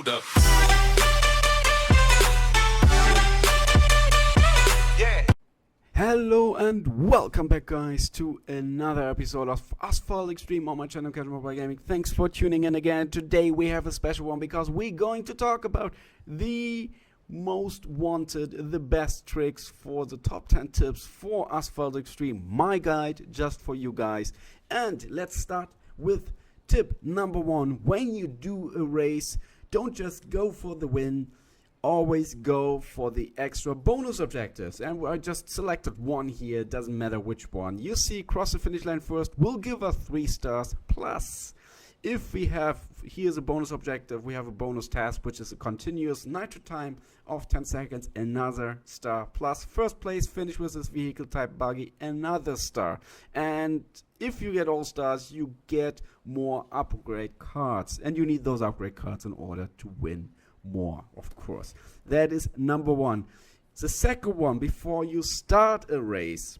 hold up. Hello and welcome back, guys, to another episode of Asphalt Xtreme on my channel, Casual Mobile Gaming. Thanks for tuning in again. Today we have a special one because we're going to talk about the most wanted, the best tricks for the top 10 tips for Asphalt Xtreme. My guide just for you guys. And let's start with tip number 1. When you do a race, don't just go for the win. Always go for the extra bonus objectives, and I just selected one here. Doesn't matter which one. You see, cross the finish line first will give us 3 stars. Plus, if we have, here's a bonus objective, we have a bonus task, which is a continuous nitro time of 10 seconds, another star. Plus, first place finish with this vehicle type buggy, another star. And if you get all stars, you get more upgrade cards, and you need those upgrade cards in order to win more, of course. That is number 1. The second one, before you start a race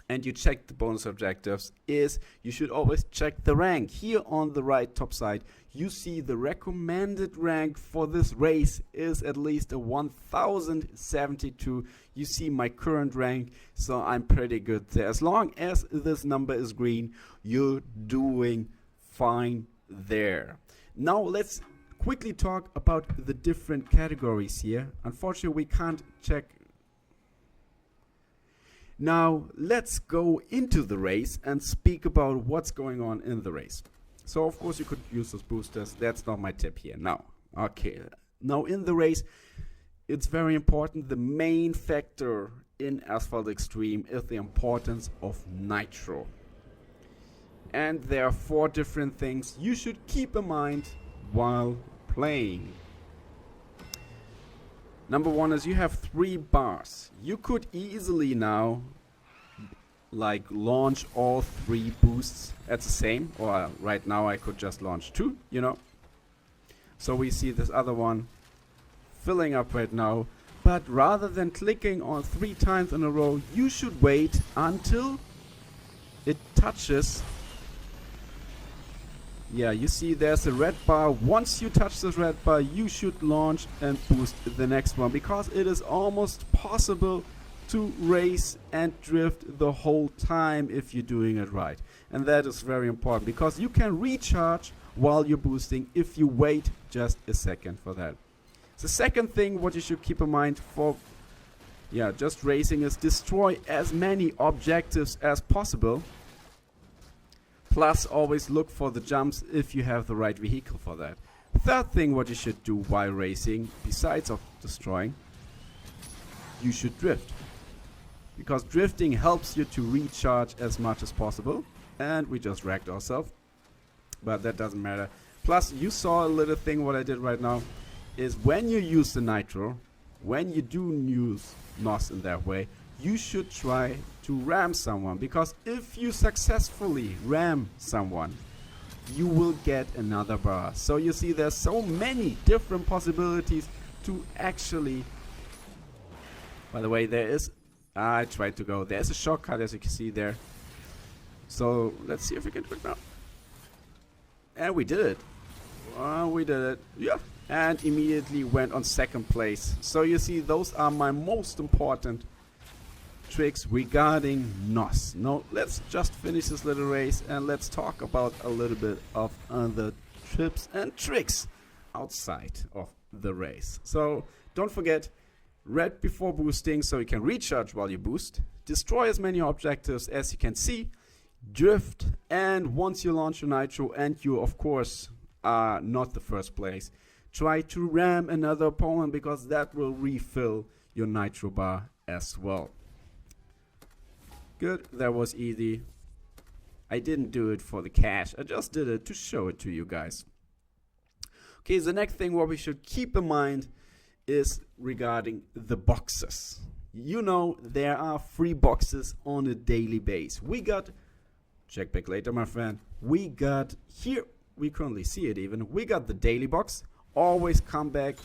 and you check the bonus objectives, is you should always check the rank. Here on the right top side you see the recommended rank for this race is at least a 1072. You see my current rank, so I'm pretty good there. As long as this number is green, you're doing fine there. Now let's quickly talk about the different categories here. Unfortunately, we can't check. Now, let's go into the race and speak about what's going on in the race. So, of course, you could use those boosters. That's not my tip here. Now, okay. Now, in the race, it's very important. The main factor in Asphalt Xtreme is the importance of nitro. And there are 4 different things you should keep in mind while playing. Number 1 is you have 3 bars. You could easily now like launch all 3 boosts at the same, or right now I could just launch 2, you know. So we see this other one filling up right now, but rather than clicking on 3 times in a row, you should wait until it touches. Yeah, you see there's a red bar. Once you touch this red bar, you should launch and boost the next one, because it is almost possible to race and drift the whole time if you're doing it right. And that is very important, because you can recharge while you're boosting if you wait just a second for that. The second thing what you should keep in mind for just racing is destroy as many objectives as possible. Plus, always look for the jumps if you have the right vehicle for that. Third thing what you should do while racing, besides of destroying, you should drift. Because drifting helps you to recharge as much as possible. And we just wrecked ourselves. But that doesn't matter. Plus, you saw a little thing what I did right now. Is when you use the nitro, when you do use NOS in that way, you should try to ram someone, because if you successfully ram someone, you will get another bar. So you see there's so many different possibilities to actually, by the way, there's a shortcut, as you can see there. So let's see if we can do it now. And we did it. We did it. Yeah. And immediately went on 2nd place. So you see, those are my most important tricks regarding NOS. Now let's just finish this little race and let's talk about a little bit of other tips and tricks outside of the race. So don't forget, red before boosting so you can recharge while you boost, destroy as many objectives as you can see, drift, and once you launch your nitro and you of course are not the first place, try to ram another opponent, because that will refill your nitro bar as well. Good, that was easy. I didn't do it for the cash, I just did it to show it to you guys. Okay, the next thing what we should keep in mind is regarding the boxes. You know, there are free boxes on a daily basis. We got, check back later my friend, we got here, we currently see it even, we got the daily box. Always come back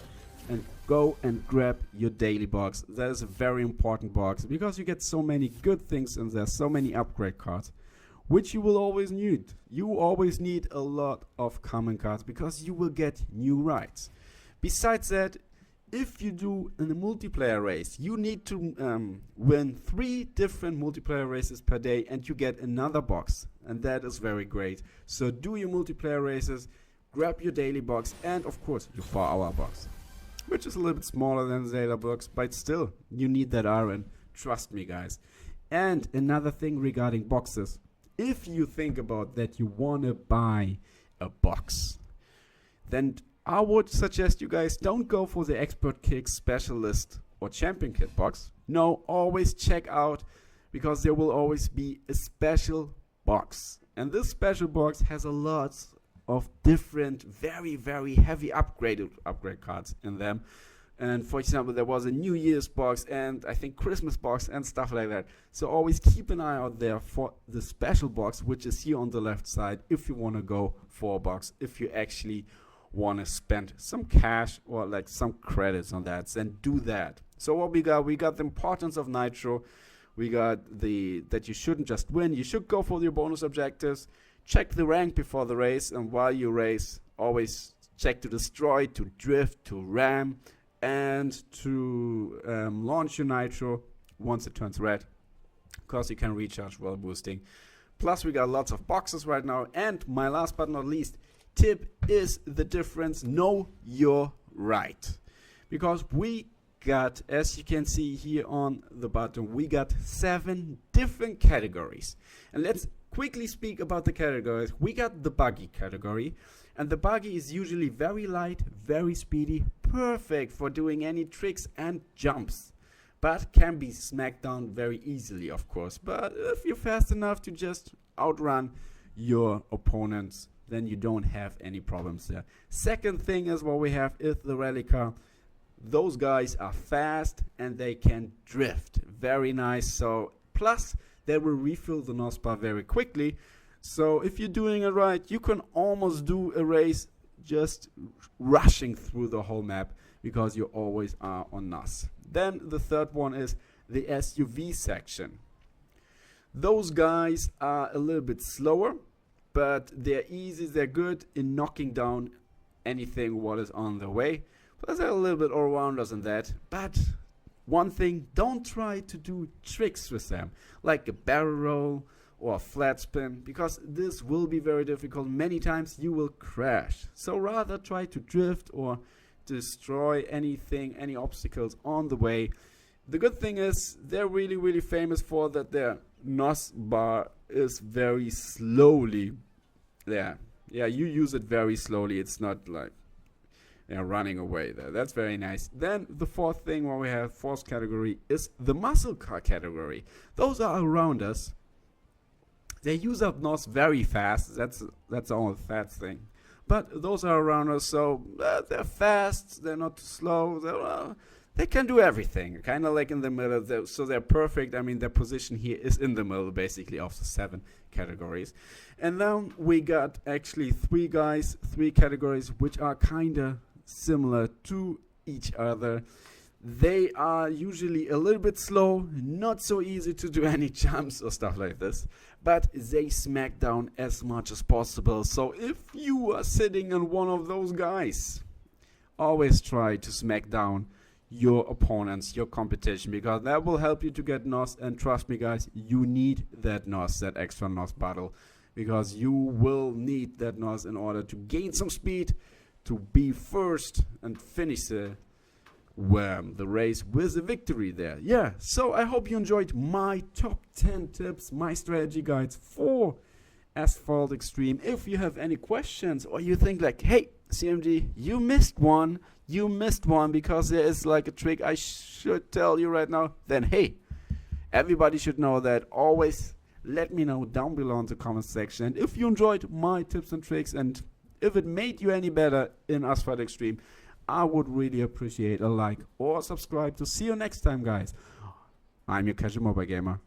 and go and grab your daily box. That is a very important box, because you get so many good things and there's so many upgrade cards. which you will always need. You always need a lot of common cards because you will get new rides. Besides that, if you do in a multiplayer race, you need to win 3 different multiplayer races per day and you get another box. And that is very great. So do your multiplayer races, grab your daily box, and of course your 4-hour box, which is a little bit smaller than the daily box, but still, you need that iron. Trust me, guys. And another thing regarding boxes. If you think about that you want to buy a box, then I would suggest you guys don't go for the Expert Kick, Specialist or Champion Kit box. No, always check out, because there will always be a special box. And this special box has a lot of different, very, very heavy upgrade cards in them. And for example, there was a New Year's box and I think Christmas box and stuff like that. So always keep an eye out there for the special box, which is here on the left side, if you want to go for a box, if you actually want to spend some cash or like some credits on that, then do that. So what we got the importance of Nitro. We got that you shouldn't just win, you should go for your bonus objectives. Check the rank before the race, and while you race, always check to destroy, to drift, to ram, and to launch your Nitro once it turns red, because you can recharge while boosting. Plus we got lots of boxes right now, and my last but not least tip is the difference: know your right. Because we got, as you can see here on the bottom, we got 7 different categories. And let's quickly speak about the categories. We got the Buggy category, and the Buggy is usually very light, very speedy, perfect for doing any tricks and jumps, but can be smacked down very easily, of course. But if you're fast enough to just outrun your opponents, then you don't have any problems there. Second thing is what we have is the rally car. Those guys are fast and they can drift. Very nice. So plus they will refill the NOS bar very quickly. So if you're doing it right, you can almost do a race just rushing through the whole map, because you always are on NOS. Then the third one is the SUV section. Those guys are a little bit slower, but they're easy, they're good in knocking down anything what is on the way. Plus they're a little bit all-rounders in that. But one thing, don't try to do tricks with them, like a barrel roll or a flat spin, because this will be very difficult. Many times you will crash. So rather try to drift or destroy anything, any obstacles on the way. The good thing is they're really, really famous for that their NOS bar is very slowly there. Yeah, you use it very slowly. It's not like running away there. That's very nice. Then the fourth thing what we have, fourth category, is the muscle car category. Those are around us. They use up NOS very fast. That's the only fat thing. But those are around us, so they're fast. They're not too slow. They can do everything, kind of like in the middle. So they're perfect. I mean, their position here is in the middle, basically, of the 7 categories. And then we got actually 3 guys, 3 categories, which are kind of similar to each other. They are usually a little bit slow, not so easy to do any jumps or stuff like this, but they smack down as much as possible. So if you are sitting on one of those guys, always try to smack down your opponents, your competition, because that will help you to get NOS. And trust me, guys, you need that NOS, that extra NOS battle, because you will need that NOS in order to gain some speed, to be first and finish the race with a victory there. Yeah, so I hope you enjoyed my top 10 tips, my strategy guides for Asphalt Xtreme. If you have any questions, or you think like, hey, CMG, you missed one because there is like a trick I should tell you right now, then hey, everybody should know that. Always let me know down below in the comment section. And if you enjoyed my tips and tricks, and if it made you any better in Asphalt Xtreme, I would really appreciate a like or subscribe. To see you next time, guys. I'm your casual mobile gamer.